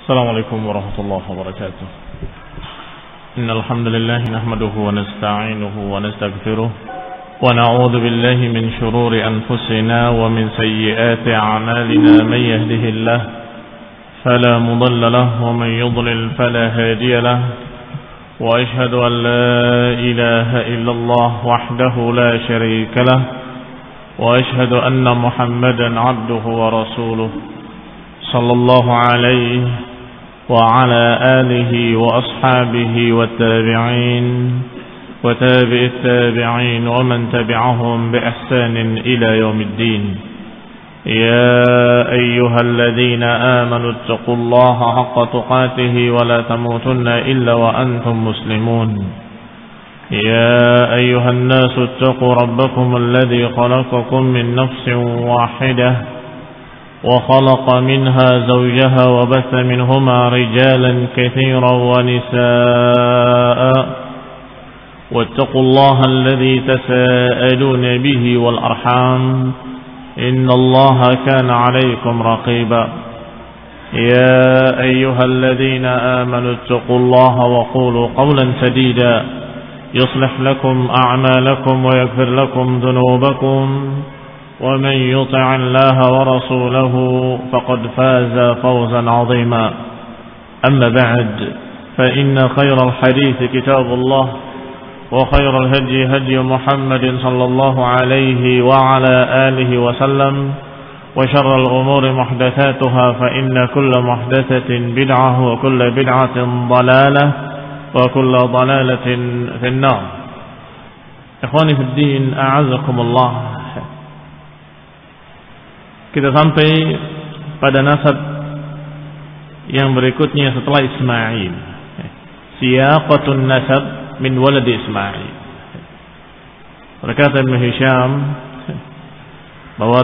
السلام عليكم ورحمة الله وبركاته. إن الحمد لله نحمده ونستعينه ونستغفره ونعوذ بالله من شرور أنفسنا ومن سيئات أعمالنا. من يهده الله فلا مضل له ومن يضلل فلا هادي له، وأشهد أن لا إله إلا الله وحده لا شريك له، وأشهد أن محمدا عبده ورسوله صلى الله عليه وعلى آله وأصحابه والتابعين وتابع التابعين ومن تبعهم بإحسان إلى يوم الدين. يا أيها الذين آمنوا اتقوا الله حق تقاته ولا تموتن إلا وأنتم مسلمون. يا أيها الناس اتقوا ربكم الذي خلقكم من نفس واحدة وخلق منها زوجها وبث منهما رجالا كثيرا ونساء، واتقوا الله الذي تساءلون به والأرحام إن الله كان عليكم رقيبا. يا أيها الذين آمنوا اتقوا الله وقولوا قولا سديدا يصلح لكم أعمالكم ويغفر لكم ذنوبكم، ومن يطع الله ورسوله فقد فاز فوزا عظيما. أما بعد، فإن خير الحديث كتاب الله، وخير الهدي هدي محمد صلى الله عليه وعلى آله وسلم، وشر الأمور محدثاتها، فإن كل محدثة بدعة وكل بدعة ضلالة وكل ضلالة في النار. إخواني في الدين، أعزكم الله. Kita sampai pada nasab yang berikutnya setelah Ismail. Siyaqatun nasab min waladi Ismail. Berkata Ibn Hisham bahwa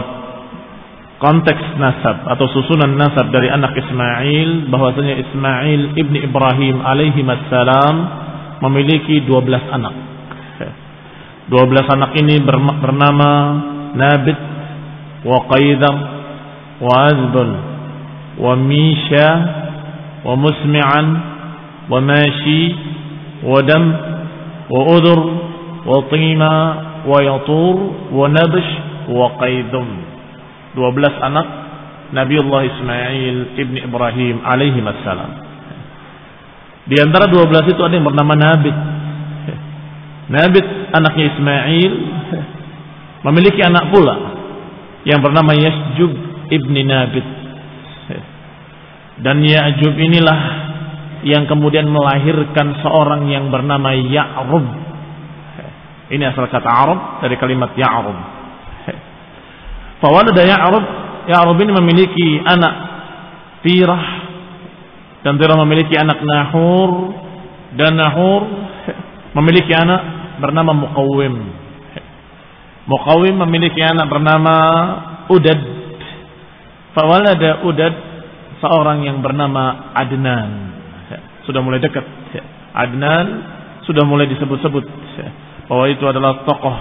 konteks nasab atau susunan nasab dari anak Ismail, bahwasanya Ismail ibni Ibrahim alaihi wassalam memiliki 12 anak. 12 anak ini bernama Nabit wa Qaidam wa Azbun wa Misha wa Musmi'an wa Mashi wa Dam wa Udur wa Tima wa Yatur wa Nabsh wa Qaidum. 12 anak Nabiullah Ismail ibni Ibrahim alaihi wassalam. Di antara 12 itu ada yang bernama Nabit. Nabit anaknya Ismail memiliki anak pula yang bernama Ya'jub ibni Nabit. Dan Ya'jub inilah yang kemudian melahirkan seorang yang bernama Ya'rub. Ini asal kata Arab dari kalimat Ya'rub. Fawalada Ya'rub, Ya'rub ini memiliki anak Tirah, dan Tirah memiliki anak Nahur, dan Nahur memiliki anak bernama Muqawwim. Muqawwim memiliki anak bernama Udad. Fawalada Udad seorang yang bernama Adnan. Sudah mulai dekat. Adnan sudah mulai disebut-sebut bahwa itu adalah tokoh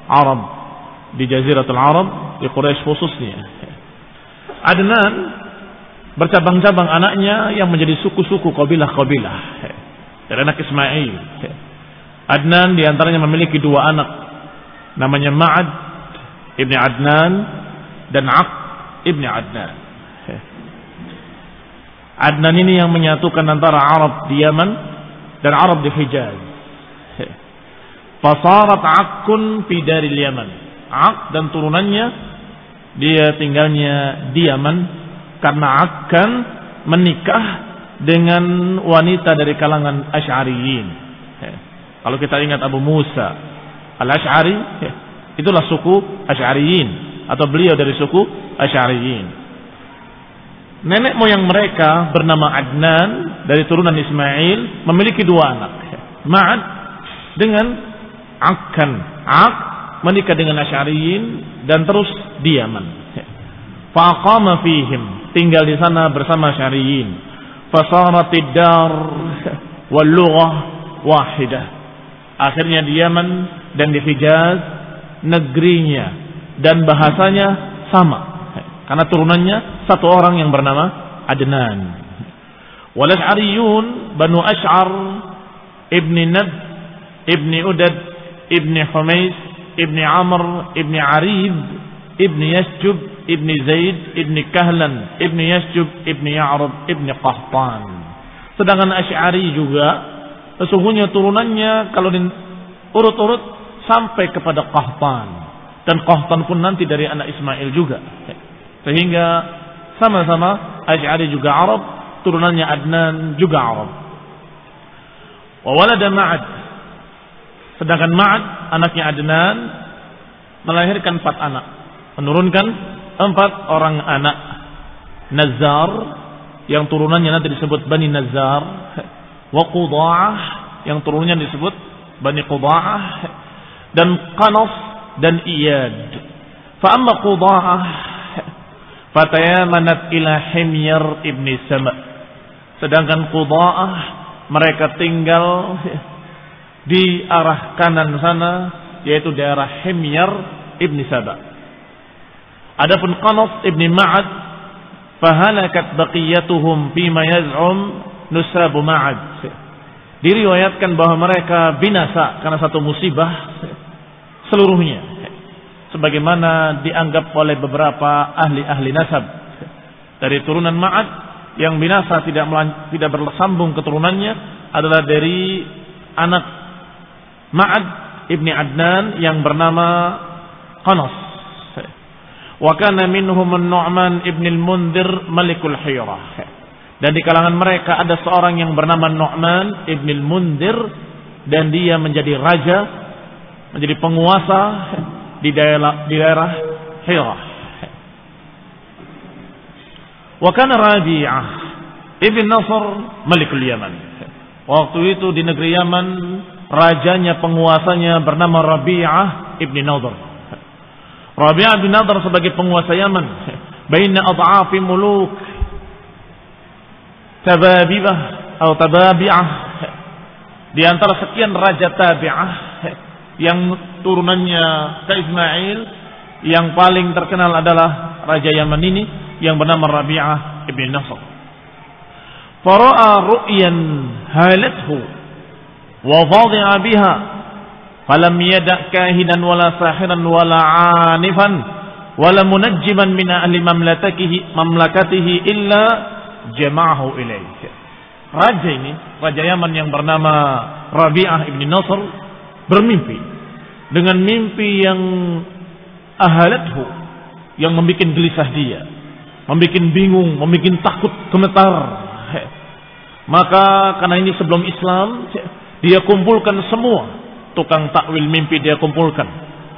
Arab di Jaziratul Arab, di Quraisy khususnya. Adnan bercabang-cabang anaknya yang menjadi suku-suku kabilah-kabilah dari anak Ismail. Adnan diantaranya memiliki 2 anak, namanya Ma'ad ibni Adnan dan Aq ibni Adnan. Adnan ini yang menyatukan antara Arab di Yaman dan Arab di Hijaz. Fasarat Aqun fi daril Yaman. Aq dan turunannya dia tinggalnya di Yaman karena akan menikah dengan wanita dari kalangan Asy'ariyin. Kalau kita ingat Abu Musa Al-Asy'ari, itulah suku Asy'ariyin, atau beliau dari suku Asy'ariyin. Nenek moyang mereka bernama Adnan dari turunan Ismail memiliki 2 anak, Ma'ad dengan Aqkan. Aq menikah dengan Asy'ariyin dan terus di Yaman. Faqama fihim, tinggal di sana bersama Asy'ariyin. Fasaratid dar wal lughah wahidah. Akhirnya di Yaman dan di Hijaz negerinya dan bahasanya sama, karena turunannya satu orang yang bernama Adnan. Wal Asy'ariyun Banu Asy'ar ibni Nad ibni Udad ibni Humais ibni Amr ibni Arid ibni Yasjub ibni Zaid ibni Kahlan ibni Yasjub ibni Ya'rub ibni Qahtan. Sedangkan Asy'ari juga sesungguhnya turunannya kalau diurut-urut sampai kepada Qahtan, dan Qahtan pun nanti dari anak Ismail juga, sehingga sama-sama Asy'ari juga Arab, turunannya Adnan juga Arab. Wa walada Ma'ad, sedangkan Ma'ad anaknya Adnan melahirkan 4 anak, menurunkan 4 orang anak. Nazzar yang turunannya nanti disebut Bani Nazzar, wa Qudha'ah yang turunannya disebut Bani Qudha'ah, dan Qanas dan Iyad. Fa amma Qudha'ah fatayamanat ila Himyar ibni Sama'. Sedangkan Qudha'ah mereka tinggal di arah kanan sana, yaitu daerah Himyar ibni Sama'. Adapun Qanas ibni Ma'ad fahalakat baqiyatuhum fima yaz'um Nusab Ma'ad. Diriwayatkan bahwa mereka binasa karena satu musibah seluruhnya, sebagaimana dianggap oleh beberapa ahli nasab. Dari turunan Ma'ad yang binasa tidak bersambung keturunannya adalah dari anak Ma'ad ibni Adnan yang bernama Qanas. Wa kana minhum Nu'man ibn al-Mundhir Malikul Hirah. Dan di kalangan mereka ada seorang yang bernama Nu'man ibn al-Mundhir, dan dia menjadi raja, menjadi penguasa di daerah Hirah. Wa kana Rabi'ah ibn Nasr Malikul Yaman. Waktu itu di negeri Yaman rajanya, penguasanya bernama Rabi'ah ibn Nadhr. Rabi'ah bin Nadhr sebagai penguasa Yaman, baina ad'afi muluk Tababibah atau Tababi'ah, di antara sekian raja Tabi'ah yang turunannya ke Ismail, yang paling terkenal adalah raja Yaman ini yang bernama Rabi'ah ibn Nasr. Fara'a ru'yan halathu wa dhadi'a biha falam yada' kahinan wala sahiran wala 'anifan wala munajjiman min ahli mamlakatihi illa jama'ahu ilaih. Raja ini, raja Yaman yang bernama Rabi'ah ibn Nasr, bermimpi dengan mimpi yang ahalathu, yang membuat gelisah dia, membuat bingung, membuat takut, gemetar. Maka karena ini sebelum Islam, dia kumpulkan semua tukang takwil mimpi, dia kumpulkan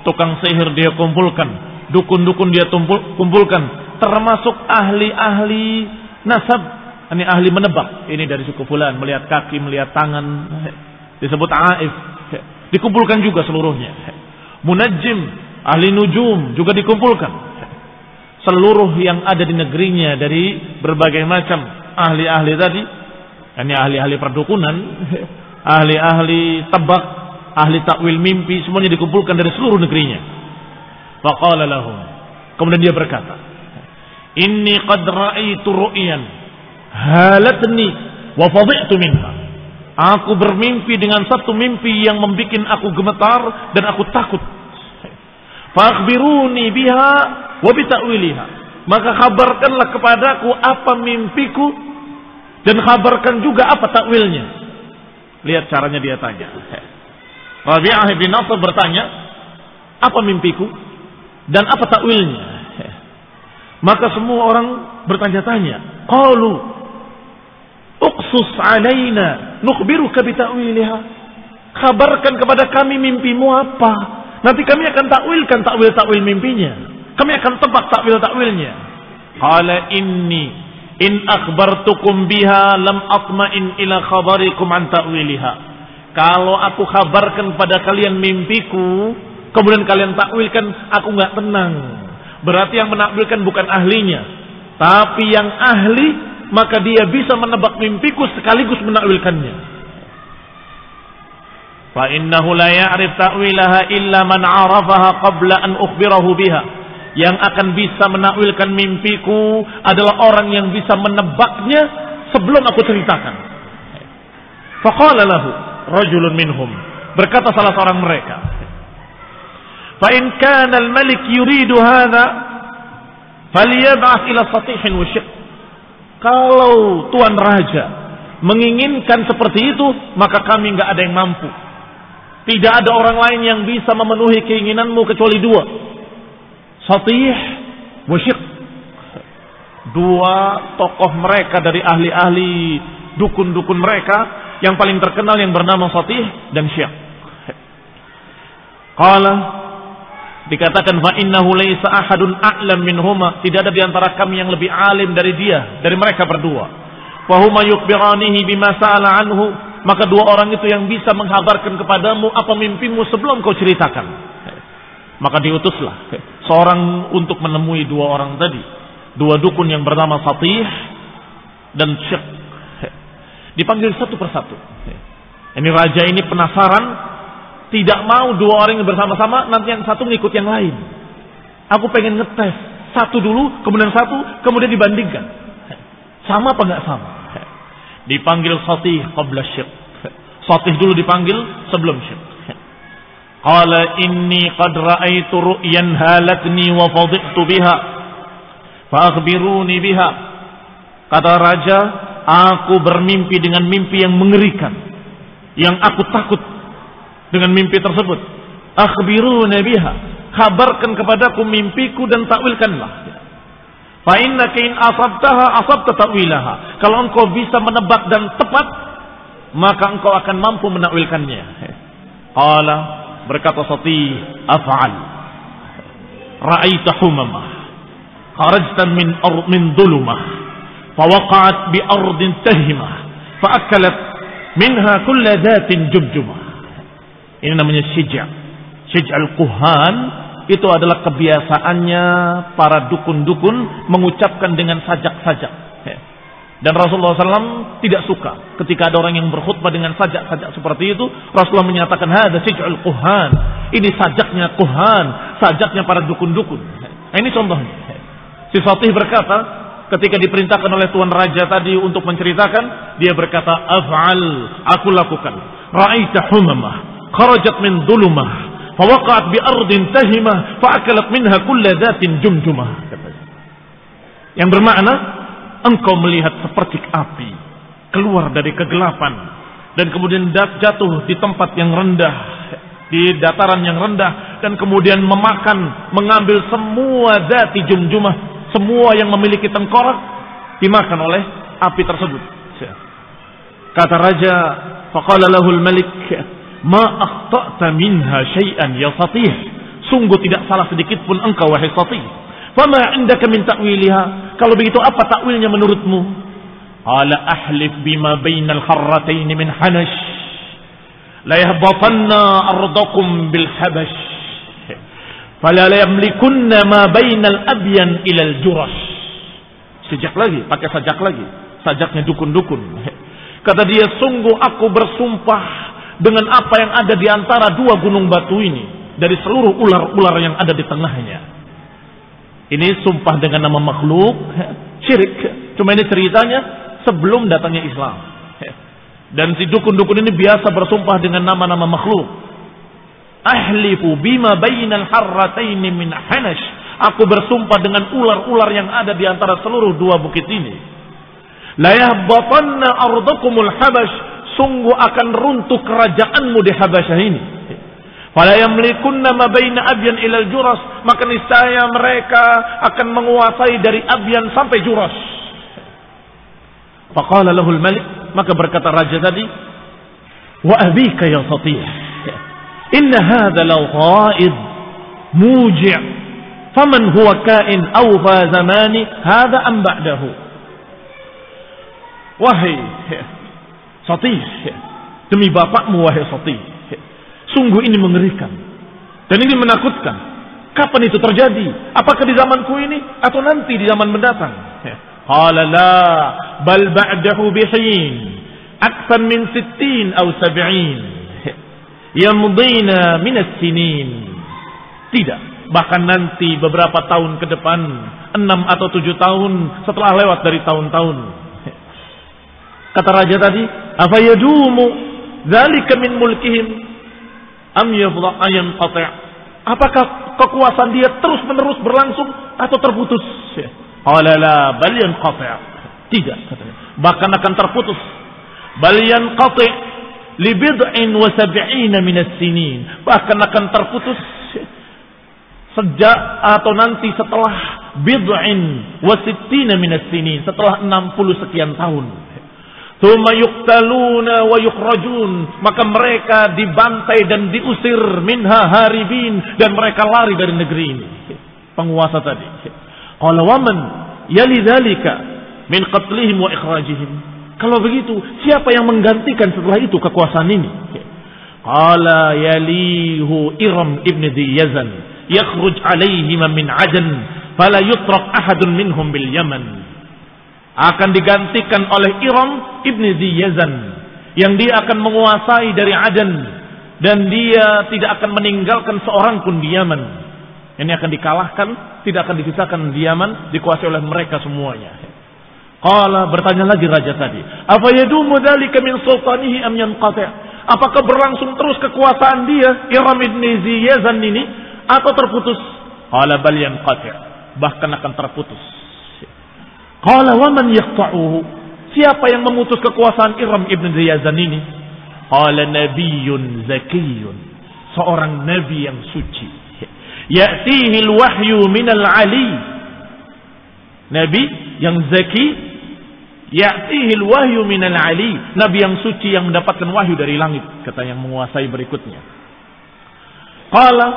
tukang sihir, dia kumpulkan dukun-dukun, dia kumpulkan, termasuk ahli-ahli nasab, ini ahli menebak, ini dari suku fulan, melihat kaki, melihat tangan, disebut aif, dikumpulkan juga seluruhnya. Munajjim, ahli nujum juga dikumpulkan. Seluruh yang ada di negerinya dari berbagai macam ahli-ahli tadi, ini ahli-ahli perdukunan, ahli-ahli tebak, ahli takwil mimpi, semuanya dikumpulkan dari seluruh negerinya. Faqala lahum, kemudian dia berkata, inni qad ra'aitu ru'yan halatni wa fadhi'tu minha. Aku bermimpi dengan satu mimpi yang membuat aku gemetar dan aku takut. Fakhbiruni biha wa bita'wiliha. Maka kabarkanlah kepadaku apa mimpiku dan kabarkan juga apa takwilnya. Lihat caranya dia tanya. Rabi'ah bin Nasr bertanya, apa mimpiku dan apa takwilnya? Maka semua orang bertanya-tanya. Qalu uqsus alaina nukhbiruka bita'wiliha. Kabarkan kepada kami mimpimu apa, nanti kami akan takwilkan takwil mimpinya, kami akan tebak takwilnya. Qala inni in akhbartukum biha lam atma'in ila khabarikum an ta'wiliha. Kalau aku kabarkan pada kalian mimpiku, kemudian kalian takwilkan, aku enggak tenang. Berarti yang menakwilkan bukan ahlinya, tapi yang ahli, maka dia bisa menebak mimpiku sekaligus menakwilkannya. Fa innahu la ya'rif ta'wilaha illa man 'arafaha qabla an ukhbirahu biha. Yang akan bisa menakwilkan mimpiku adalah orang yang bisa menebaknya sebelum aku ceritakan. Faqala lahu rajulun minhum, berkata salah seorang mereka, fa in kana al-malik yuridu hadha falyab'ath ila satihin wa syiq. Kalau tuan raja menginginkan seperti itu, maka kami enggak ada yang mampu. Tidak ada orang lain yang bisa memenuhi keinginanmu kecuali dua, Satih wa Syiq. Dua tokoh mereka dari ahli-ahli dukun-dukun mereka, yang paling terkenal yang bernama Satih dan Syiq. Qala, dikatakan fa innahu laisa ahadun a'lam minhuma, tidak ada di antara kami yang lebih alim dari dia, dari mereka berdua. Fa huma yukhbiranihi bima sa'ala anhu, maka dua orang itu yang bisa menghabarkan kepadamu apa mimpimu sebelum kau ceritakan. Maka diutuslah seorang untuk menemui dua orang tadi, dua dukun yang bernama Satih dan Syiq. Dipanggil satu persatu. Ini raja ini penasaran, tidak mau dua orang yang bersama-sama, nanti yang satu ngikut yang lain. Aku pengen ngetes satu dulu, kemudian satu, kemudian dibandingkan. Sama apa enggak sama? Dipanggil Satih qabla Syiq. Satih dulu dipanggil sebelum Syiq. Qala inni qad ra'aitu ru'yan halatni wa fadhi'tu biha fa akhbiruni biha. Kata raja, aku bermimpi dengan mimpi yang mengerikan, yang aku takut dengan mimpi tersebut. Akhbiruni biha, kabarkan kepadaku mimpiku dan takwilkanlah. Fa innaka in asabtaha asabta ta'wilaha. Kalau engkau bisa menebak dan tepat, maka engkau akan mampu menakwilkannya. Qala, berkata Satih, af'al. Ra'aita humamah kharajta min dhulumah fawaqa'at bi ardin tahimah fa'akalat minha kulla dhatin jubjumah. Ini namanya syija'. Syij'al kuhan itu adalah kebiasaannya para dukun-dukun mengucapkan dengan sajak-sajak. Dan Rasulullah SAW tidak suka ketika ada orang yang berkhutbah dengan sajak-sajak seperti itu. Rasulullah menyatakan, hada syij'ul kuhan. Ini sajaknya kuhan, sajaknya para dukun-dukun. Nah, ini contohnya. Si Satih berkata, ketika diperintahkan oleh tuan raja tadi untuk menceritakan, dia berkata, af'al, aku lakukan. Ra'aita humamah kharajat min dhulumah fawaqa'at bi ardin tahimah fa'akalat minha kulla dhatin jumjumah. Yang bermakna, engkau melihat sepercik api keluar dari kegelapan dan kemudian jatuh di tempat yang rendah, di dataran yang rendah, dan kemudian mengambil semua dzati jumjumah, semua yang memiliki tengkorak dimakan oleh api tersebut. Kata raja, faqala lahul malik, ma akhta'ta minha syai'an ya Satih. Sungguh tidak salah sedikit pun engkau wahai Satih. Fama indaka min ta'wiliha, kalau begitu apa takwilnya menurutmu? Qala ahlif bima bainal kharratain min hanash la yahbatanna ardakum bil habash fala yamlikunna ma bainal abyan ila al jurash. Sajak lagi, pakai sajak lagi, sajaknya dukun-dukun. Kata dia, sungguh aku bersumpah dengan apa yang ada di antara dua gunung batu ini, dari seluruh ular-ular yang ada di tengahnya. Ini sumpah dengan nama makhluk, syirik. Cuma ini ceritanya sebelum datangnya Islam. Dan si dukun-dukun ini biasa bersumpah dengan nama-nama makhluk. Ahlifu bima bainal harrataini min hanash. Aku bersumpah dengan ular-ular yang ada di antara seluruh dua bukit ini. La yahbatanna ardakumul habash. Sungguh akan runtuh kerajaanmu di Habasyah ini. Fala yamlikunna ma baina abyan ilal juras, maka niscaya mereka akan menguasai dari abyan sampai juras. Faqala lahul malik, maka berkata raja tadi, wa abika ya Satih, inna hadha law ghaid muji' faman huwa kain awfa zamani hadha am ba'dahu. Wahai Satih, demi bapakmu wahai Satih, sungguh ini mengerikan dan ini menakutkan. Kapan itu terjadi? Apakah di zamanku ini atau nanti di zaman mendatang? Qala la bal ba'dahu bihin akthar min 60 atau 70 yamdina min as-sinin. Tidak, bahkan nanti beberapa tahun ke depan, 6 atau 7 tahun setelah lewat dari tahun-tahun. Kata raja tadi, "Afa yadumu dzalika min mulkihim am yafdha ayan qati'?" Apakah kekuasaan dia terus-menerus berlangsung atau terputus? Qala la bal yanqati'. Tidak, katanya. Bahkan akan terputus. Bal yanqati' li bid'in wa sab'ina min as-sinin. Bahkan akan terputus sejak atau nanti setelah bid'in wa sittina min as-sinin, setelah 60 sekian tahun. Tsumma yuqtaluna wa yukhrajun, maka mereka dibantai dan diusir minha haribin, dan mereka lari dari negeri ini. Penguasa tadi. Qala wa man yali dzalika min qatlihim wa ikhrajihim. Kalau begitu, siapa yang menggantikan setelah itu kekuasaan ini? Qala yalihu Iram ibn Diyazan yakhruj alaihim min Adan fala yutrak ahadun minhum bil Yaman. Akan digantikan oleh Iram ibn Diyazan yang dia akan menguasai dari Adan, dan dia tidak akan meninggalkan seorang pun di Yaman. Ini akan dikalahkan, tidak akan dipisahkan di Yaman, dikuasai oleh mereka semuanya. Qala, bertanya lagi raja tadi, "Apa yadumu dzalika min sultanihi am yanqati'?" Apakah berlangsung terus kekuasaan dia Iram ibn Diyazan ini atau terputus? Qala bal yanqati', bahkan akan terputus. Qala wa man yaqta'uhu? Siapa yang memutus kekuasaan Iram ibn Diyazan ini? Qala nabiyyun zakiyyun, seorang nabi yang suci. Ya'tihi al-wahyu min al-ali. Nabi yang zaki, ya'tihi al-wahyu min al-ali, nabi yang suci yang mendapatkan wahyu dari langit, kata yang menguasai berikutnya. Qala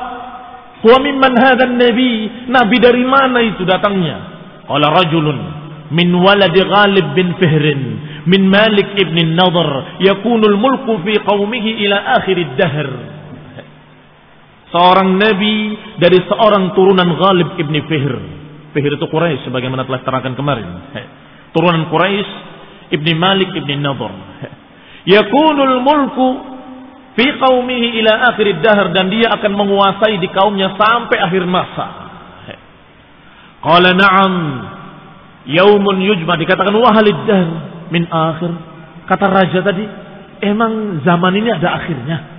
wa mimman hadha an-nabi? Nabi dari mana itu datangnya? Qala rajulun min waladi Ghalib bin Fihrin min Malik ibn Nadhr yakunul mulku fi qaumihi ila akhir ad-dahr. Seorang nabi dari seorang turunan Ghalib ibn Fihr. Fihr itu Quraisy sebagaimana telah terangkan kemarin. Turunan Quraisy ibn Malik ibn Nadhr. Yakunul mulku fi qaumihi ila akhir ad-dahr, dan dia akan menguasai di kaumnya sampai akhir masa. Qala na'am yaumun yujma, dikatakan wahalid dahr min akhir. Kata raja tadi, emang zaman ini ada akhirnya?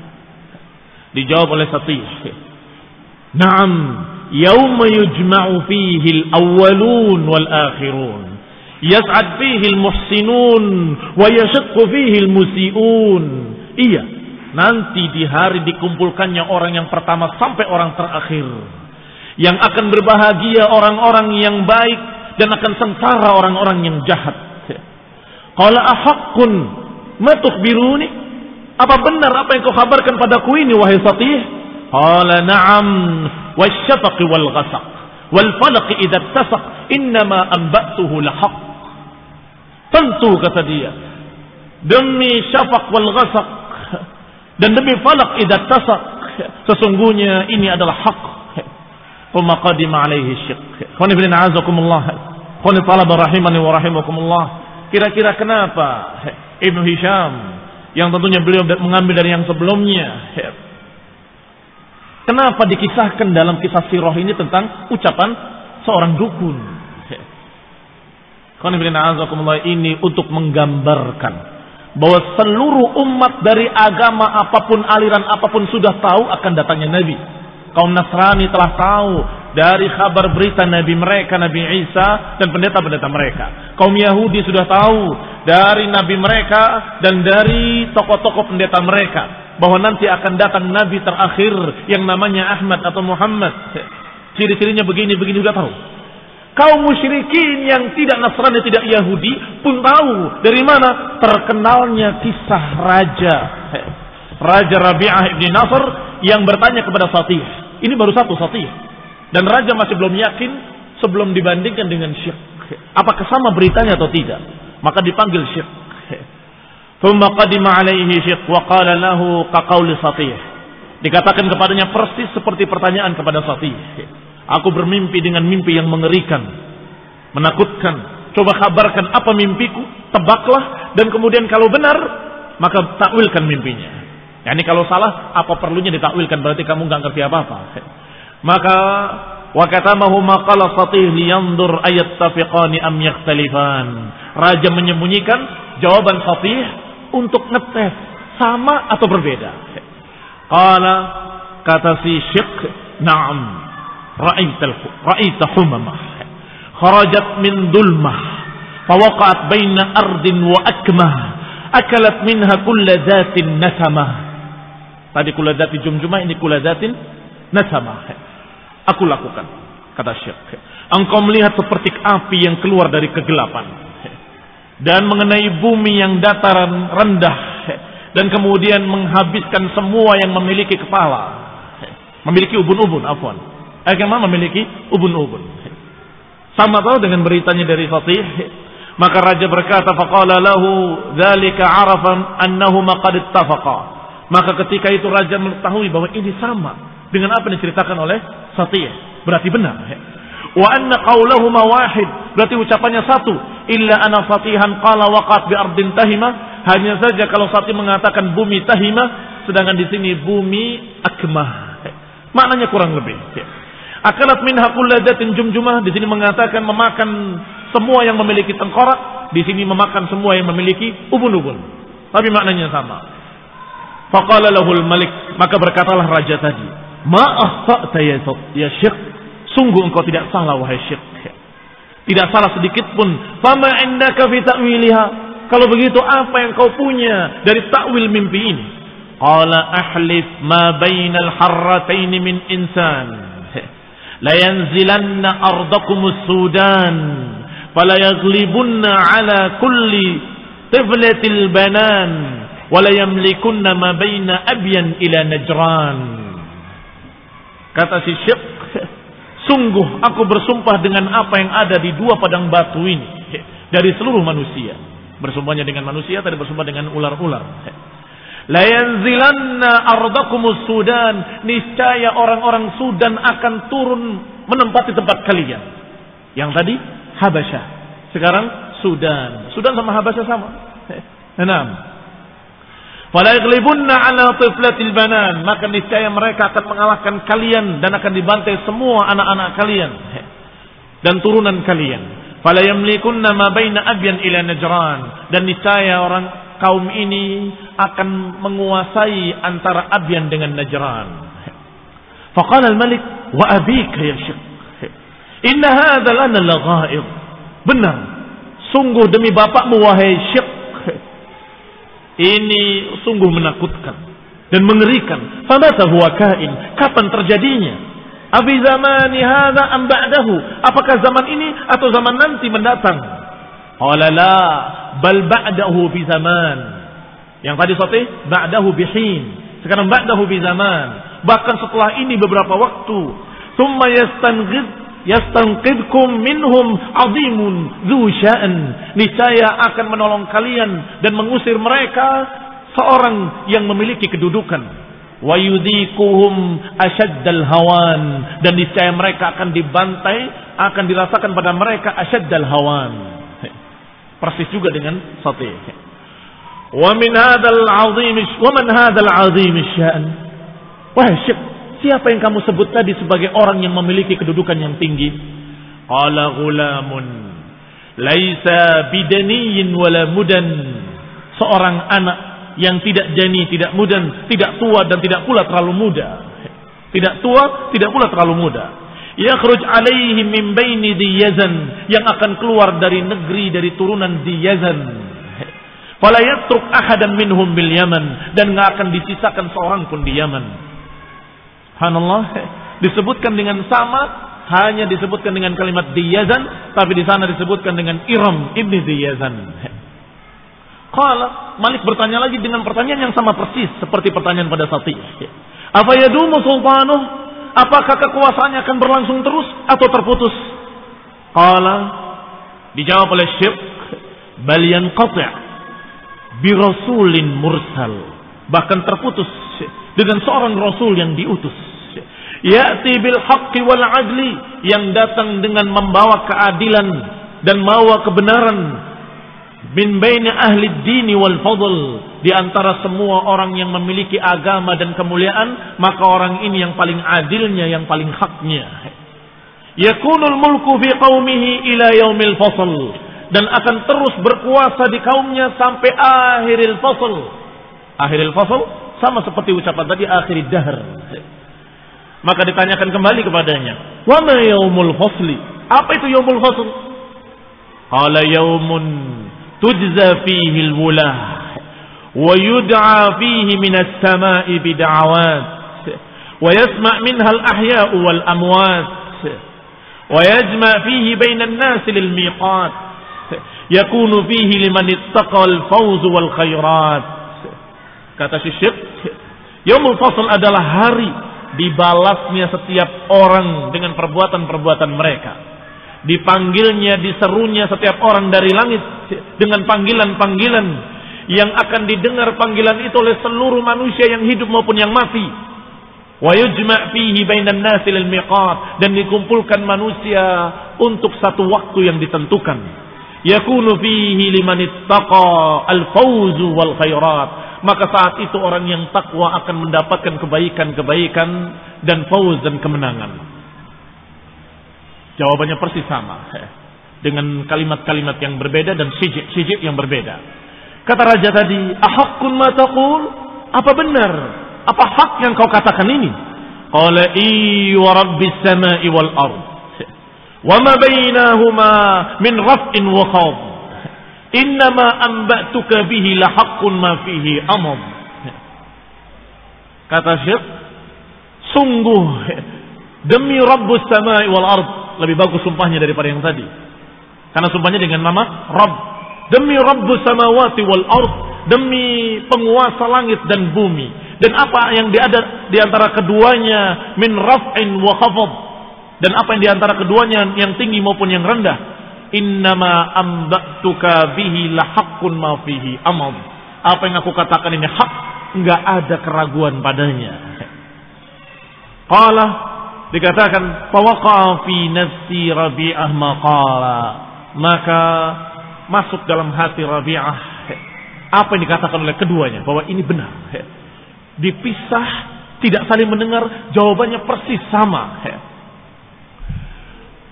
Dijawab oleh Satih, na'am yauma yujma'u fihi al-awwalun wal akhirun yas'ad fihi al-muhsinun wa yashaqqu fihi al-musi'un. Iya, nanti di hari dikumpulkannya orang yang pertama sampai orang terakhir, yang akan berbahagia orang-orang yang baik dan akan sengsara orang-orang yang jahat. Qala ahaqqun ma tukhbiruni? Apa benar apa yang kau kabarkan padaku ini wahai Satih? Qala na'am wasyafaqi wal ghasaq wal falaqi idza tasaq innama anba'tuhu lahaq. Tentu, kata dia, demi syafaq wal ghasaq dan demi falaq idza tasaq, sesungguhnya ini adalah hak. Qumma qadima alaihi syiq. Khoni bin a'azakumullah. Khoni talaba rahimani wa rahimakumullah. Kira-kira kenapa Ibnu Hisham, yang tentunya beliau mengambil dari yang sebelumnya, kenapa dikisahkan dalam kisah sirah ini tentang ucapan seorang dukun? Khoni bin a'azakumullah, ini untuk menggambarkan bahwa seluruh umat dari agama apapun, aliran apapun sudah tahu akan datangnya Nabi. Kaum Nasrani telah tahu dari kabar berita Nabi mereka, Nabi Isa, dan pendeta-pendeta mereka. Kaum Yahudi sudah tahu dari Nabi mereka dan dari tokoh-tokoh pendeta mereka bahwa nanti akan datang Nabi terakhir yang namanya Ahmad atau Muhammad. Ciri-cirinya begini-begini sudah tahu. Kaum musyrikin yang tidak Nasrani, tidak Yahudi pun tahu. Dari mana? Terkenalnya kisah Raja Rabi'ah ibn Nasr yang bertanya kepada Satih. Ini baru satu Satih, dan raja masih belum yakin sebelum dibandingkan dengan Syekh. Apakah sama beritanya atau tidak? Maka dipanggil Syekh. Thumma qadima alaihi Syekh wa qala lahu kaqauli Satih. Dikatakan kepadanya persis seperti pertanyaan kepada Satih. Aku bermimpi dengan mimpi yang mengerikan, menakutkan. Coba kabarkan apa mimpiku, tebaklah, dan kemudian kalau benar maka takwilkan mimpinya. Yani kalau salah, apa perlunya ditakwilkan? Berarti kamu nggak ngerti apa-apa. Maka wa katamahu ma qala Satih liyanzur ayattafiqani am yakhtalifan. Raja menyembunyikan jawaban Fatih untuk ngetes sama atau berbeda. Qala, kata si Syekh, na'am, ra'aita humamah kharajat min dulmah fawaqa'at baina ardin wa akmah akalat minha kulla dhatin nasamah. Tadi kulla dhati jumjumah, ini kulla dhatin nasamah. Aku lakukan, kata Syekh. Engkau melihat seperti api yang keluar dari kegelapan dan mengenai bumi yang dataran rendah, dan kemudian menghabiskan semua yang memiliki kepala, memiliki ubun-ubun, afwan. Memiliki ubun-ubun. Sama tahu dengan beritanya dari Fatih. Maka raja berkata, faqala lahu dzalika arafan annahuma qad ittafaqa. Maka ketika itu raja mengetahui bahwa ini sama dengan apa yang diceritakan oleh Fatih. Berarti benar. Wa anna qaulahuma wahid, berarti ucapannya satu. Illa ana Fatihan qala waqat bi ardin tahimah. Hanya saja kalau Fatih mengatakan bumi tahimah, sedangkan di sini bumi akmah. Maknanya kurang lebih. Akalat minha kulladatin jumjumah, di sini mengatakan memakan semua yang memiliki tengkorak, di sini memakan semua yang memiliki ubun-ubun. Tapi maknanya sama. Faqala lahul malik, maka berkatalah raja tadi, ma akhta'ta ya Syekh, sungguh engkau tidak salah wahai Syekh. Tidak salah sedikit pun. Fama indaka fi ta'wiliha, kalau begitu apa yang kau punya dari takwil mimpi ini? Qala ahlif ma bainal harratain min insan la yanzilanna ardakumus Sudan fala yaglibunna ala kulli tiflatil banan wala yamlikunna ma baina abyan ila Najran. Kata si Syekh, sungguh aku bersumpah dengan apa yang ada di dua padang batu ini dari seluruh manusia. Bersumpahnya dengan manusia, tadi bersumpah dengan ular-ular. La yanzilanna ardakumus Sudan, niscaya orang-orang Sudan akan turun menempati tempat kalian. Yang tadi Habasyah, sekarang Sudan. Sudan sama Habasyah sama. Enam. Fala yaglibunna ala tiflatil banan, maka niscaya mereka akan mengalahkan kalian dan akan dibantai semua anak-anak kalian dan turunan kalian. Fala yamlikunna ma baina abyan ila Najran, dan niscaya orang kaum ini akan menguasai antara Abyan dengan Najran. Faqala al-malik wa abika ya Syekh, inna hadha lana laghaib. Benar, sungguh demi bapakmu wahai Syekh, ini sungguh menakutkan dan mengerikan. Famata huwa kain, kapan terjadinya? Abi zamani hadha am ba'dahu, apakah zaman ini atau zaman nanti mendatang? Qala la bal ba'dahu bi zaman. Yang tadi sotih ba'dahu bihin, sekarang ba'dahu bi zaman, bahkan setelah ini beberapa waktu. Thumma yastanqidkum minhum azimun dzu sya'an, niscaya akan menolong kalian dan mengusir mereka seorang yang memiliki kedudukan. Wa yudhikuhum asyaddal hawan, dan niscaya mereka akan dibantai, akan dirasakan pada mereka asyaddal hawan. Persis juga dengan Satih. Wa man hadzal azim sya'an. Wahai Syekh, siapa yang kamu sebut tadi sebagai orang yang memiliki kedudukan yang tinggi? Qala ghulamun laisa bidaniyin wala mudan, seorang anak yang tidak jani, tidak mudan, tidak tua dan tidak pula terlalu muda. Tidak tua, tidak pula terlalu muda. Yakhruj alaihim min baini Diyazan, yang akan keluar dari negeri, dari turunan Diyazan. Fala yatruk ahadan minhum bil Yaman, dan enggak akan disisakan seorang pun di Yaman. Subhanallah, disebutkan dengan sama, hanya disebutkan dengan kalimat Diyazan, tapi di sana disebutkan dengan Iram ibni Diyazan. Qala, Malik bertanya lagi dengan pertanyaan yang sama persis seperti pertanyaan pada Satih. Apa yadumu sultanuh? Apakah kekuasaannya akan berlangsung terus atau terputus? Qala, dijawab oleh Syekh, bal yanqati' bi rasulin mursal, bahkan terputus dengan seorang rasul yang diutus. Ya'ti bil haqqi wal adli, yang datang dengan membawa keadilan dan membawa kebenaran. Min baini ahli dini wal fadl, di antara semua orang yang memiliki agama dan kemuliaan, maka orang ini yang paling adilnya, yang paling haknya. Yakunul mulku fi qaumihi ila yaumil fasl, dan akan terus berkuasa di kaumnya sampai akhiril fasl. Akhiril fasl sama seperti ucapan tadi akhirid dahr. Maka ditanyakan kembali kepadanya, wa ma yaumul fasli? Apa itu yaumul fasl? Qala yaumun tujza fihi al-wulah wa yud'a fihi minas sama'i bid'awat wa yasma' minha al-ahya'u wal amwat wa yajma' fihi bainan nas lil miqat yakunu fihi liman ittaqa al-fawz wal khairat. Kata Syekh, yaumul fasl adalah hari dibalasnya setiap orang dengan perbuatan-perbuatan mereka. Dipanggilnya, diserunya setiap orang dari langit dengan panggilan-panggilan yang akan didengar panggilan itu oleh seluruh manusia yang hidup maupun yang mati. Wa yujma' fihi bainan nasi lil miqat, dan dikumpulkan manusia untuk satu waktu yang ditentukan. Yakunu fihi liman ittaqa al-fawz wal khairat. Maka saat itu orang yang takwa akan mendapatkan kebaikan-kebaikan dan fauz dan kemenangan. Jawabannya persis sama, dengan kalimat-kalimat yang berbeda dan sijik-sijik yang berbeda. Kata raja tadi, ahaqqun ma taqul? Apa benar? Apa hak yang kau katakan ini? Qala wa rabbis samai wal ard wa ma bainahuma min raf'in wa khawd. Innama amba'tuka bihi la haqqun ma fihi amad. Kata Syekh, sungguh demi Rabbus samai wal ard. Lebih bagus sumpahnya daripada yang tadi, karena sumpahnya dengan nama Rabb. Demi Rabbus samawati wal ard, demi penguasa langit dan bumi, dan apa yang ada di antara keduanya min raf'in wa khafad, dan apa yang di antara keduanya yang tinggi maupun yang rendah. Innama amba'tuka bihi la haqqun ma fihi amad. Apa yang aku katakan ini hak, enggak ada keraguan padanya. Qala, dikatakan fawaqa fi nafsi Rabi'ah maqala, maka masuk dalam hati Rabi'ah apa yang dikatakan oleh keduanya, bahwa ini benar. Dipisah, tidak saling mendengar, jawabannya persis sama.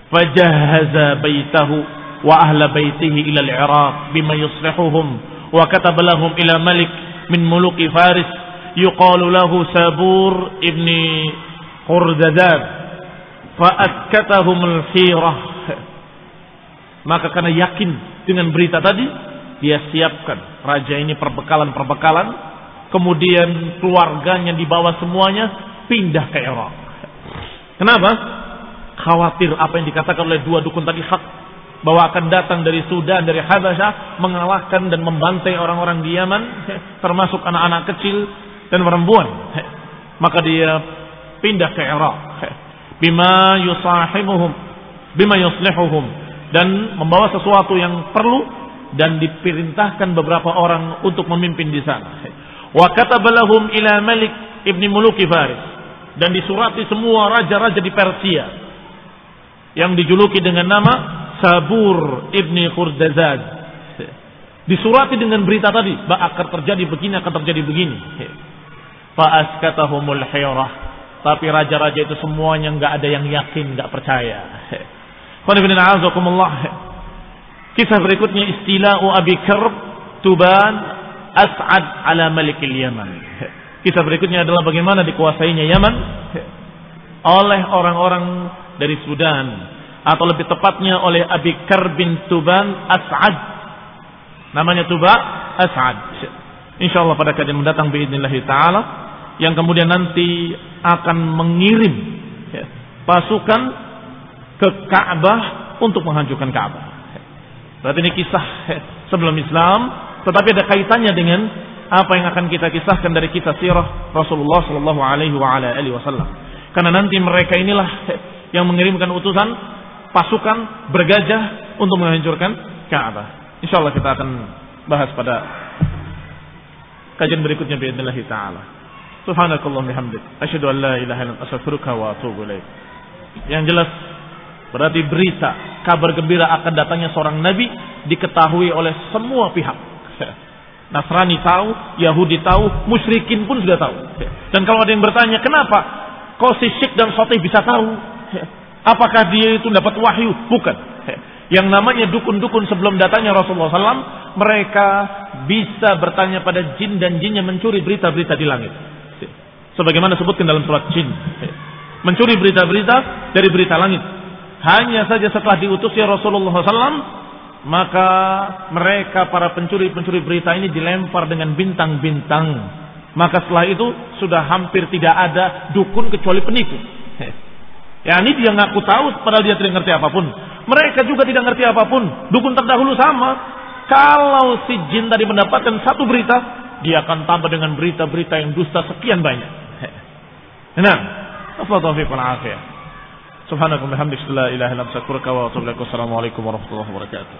Fajahaza baitahu wa ahla baitihi ila al-Iraq bima yuslihuhum wa kataba lahum ila malik min muluki Faris yuqalu lahu Sabur ibni Qurdadad fa'atkatahum al-hirah. Maka karena yakin dengan berita tadi, dia siapkan raja ini perbekalan-perbekalan, kemudian keluarganya dibawa semuanya pindah ke Irak. Kenapa? Khawatir apa yang dikatakan oleh dua dukun tadi hak, bahwa akan datang dari Sudan, dari Habasyah, mengalahkan dan membantai orang-orang di Yaman, termasuk anak-anak kecil dan perempuan. Maka dia pindah ke Irak, bima yusahibuhum, bima yuslihuhum, dan membawa sesuatu yang perlu, dan diperintahkan beberapa orang untuk memimpin di sana. Wa kataba lahum ila Malik ibni Muluki Faris, dan disurati semua raja-raja di Persia yang dijuluki dengan nama Sabur ibni Qurdazad. Disurati dengan berita tadi, akan terjadi begini, akan terjadi begini. Fa'askatahumul hayrah, tapi raja-raja itu semuanya enggak ada yang yakin, enggak percaya. Kisah berikutnya, istila'u Abi Karb Tuban As'ad ala Malikil Yaman. Kisah berikutnya adalah bagaimana dikuasainya Yaman oleh orang-orang dari Sudan, atau lebih tepatnya oleh Abi Karb bin Tuban As'ad. Namanya Tuba As'ad. Insyaallah pada kajian mendatang biidznillah taala, yang kemudian nanti akan mengirim pasukan ke Ka'bah untuk menghancurkan Ka'bah. Berarti ini kisah sebelum Islam, tetapi ada kaitannya dengan apa yang akan kita kisahkan dari kisah sirah Rasulullah sallallahu alaihi wasallam. Karena nanti mereka inilah yang mengirimkan utusan pasukan bergajah untuk menghancurkan Ka'bah. Insyaallah kita akan bahas pada kajian berikutnya biidznillah taala. Subhanakallahumma bihamdik, asyhadu an la ilaha illa anta astaghfiruka wa atubu ilaik. Yang jelas berarti berita kabar gembira akan datangnya seorang nabi diketahui oleh semua pihak. Nasrani tahu, Yahudi tahu, musyrikin pun sudah tahu. Dan kalau ada yang bertanya, kenapa kok si Syekh dan Sotih bisa tahu? Apakah dia itu dapat wahyu? Bukan. Yang namanya dukun-dukun sebelum datangnya Rasulullah SAW, mereka bisa bertanya pada jin dan jinnya mencuri berita-berita di langit. Sebagaimana disebutkan dalam surat Jin. Mencuri berita-berita dari berita langit. Hanya saja setelah diutusnya Rasulullah SAW, maka mereka para pencuri-pencuri berita ini dilempar dengan bintang-bintang. Maka setelah itu sudah hampir tidak ada dukun kecuali penipu. Ya ini dia ngaku tahu padahal dia tidak ngerti apapun. Mereka juga tidak ngerti apapun. Dukun terdahulu sama. Kalau si jin tadi mendapatkan satu berita, dia akan tambah dengan berita-berita yang dusta sekian banyak. Nah, taufiq wal afiyah. Subhanallahi wa bihamdihi, la ilaha illa anta, astaghfiruka wa atubu ilaik. Wassalamualaikum warahmatullahi wabarakatuh.